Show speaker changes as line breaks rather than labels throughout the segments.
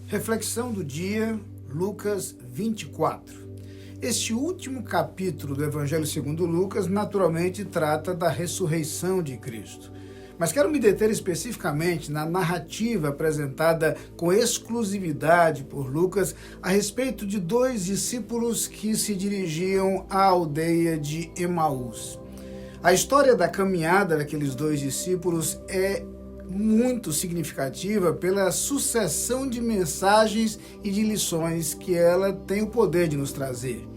Reflexão do dia, Lucas 24. Este último capítulo do Evangelho segundo Lucas naturalmente trata da ressurreição de Cristo. Mas quero me deter especificamente na narrativa apresentada com exclusividade por Lucas a respeito de dois discípulos que se dirigiam à aldeia de Emaús. A história da caminhada daqueles dois discípulos é muito significativa pela sucessão de mensagens e de lições que ela tem o poder de nos trazer.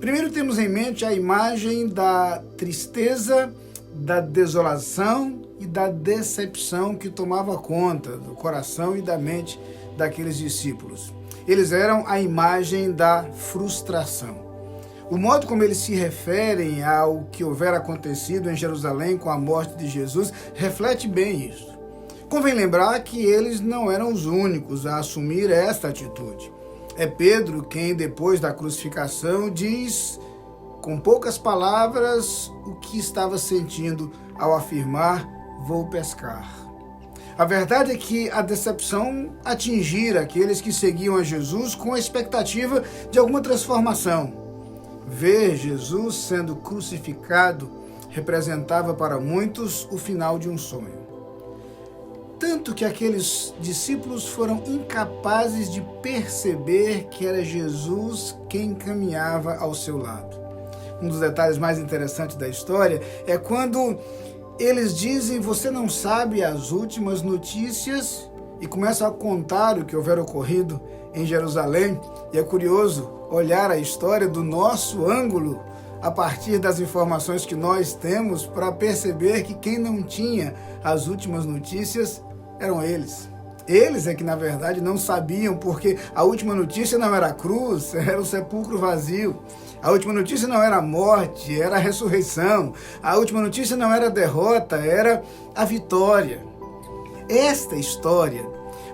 Primeiro temos em mente a imagem da tristeza, da desolação e da decepção que tomava conta do coração e da mente daqueles discípulos. Eles eram a imagem da frustração. O modo como eles se referem ao que houvera acontecido em Jerusalém com a morte de Jesus reflete bem isso. Convém lembrar que eles não eram os únicos a assumir esta atitude. É Pedro quem, depois da crucificação, diz com poucas palavras o que estava sentindo ao afirmar: "Vou pescar". A verdade é que a decepção atingira aqueles que seguiam a Jesus com a expectativa de alguma transformação. Ver Jesus sendo crucificado representava para muitos o final de um sonho. Tanto que aqueles discípulos foram incapazes de perceber que era Jesus quem caminhava ao seu lado. Um dos detalhes mais interessantes da história é quando eles dizem: "Você não sabe as últimas notícias?" e começam a contar o que houver ocorrido em Jerusalém. E é curioso olhar a história do nosso ângulo a partir das informações que nós temos para perceber que quem não tinha as últimas notícias eram eles. Eles é que, na verdade, não sabiam, porque a última notícia não era a cruz, era o sepulcro vazio. A última notícia não era a morte, era a ressurreição. A última notícia não era a derrota, era a vitória. Esta história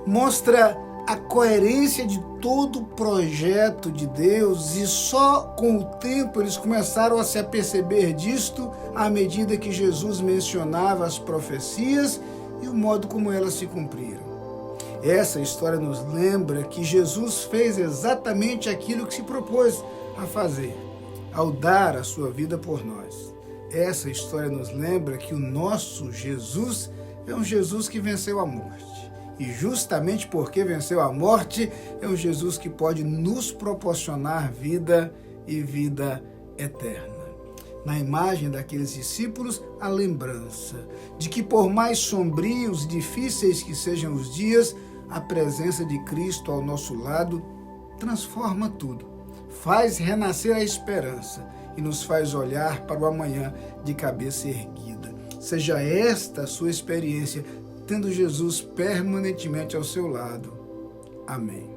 mostra a coerência de todo o projeto de Deus, e só com o tempo eles começaram a se aperceber disto à medida que Jesus mencionava as profecias e o modo como elas se cumpriram. Essa história nos lembra que Jesus fez exatamente aquilo que se propôs a fazer, ao dar a sua vida por nós. Essa história nos lembra que o nosso Jesus é um Jesus que venceu a morte. E justamente porque venceu a morte, é um Jesus que pode nos proporcionar vida e vida eterna. Na imagem daqueles discípulos, a lembrança de que, por mais sombrios e difíceis que sejam os dias, a presença de Cristo ao nosso lado transforma tudo, faz renascer a esperança e nos faz olhar para o amanhã de cabeça erguida. Seja esta a sua experiência, tendo Jesus permanentemente ao seu lado. Amém.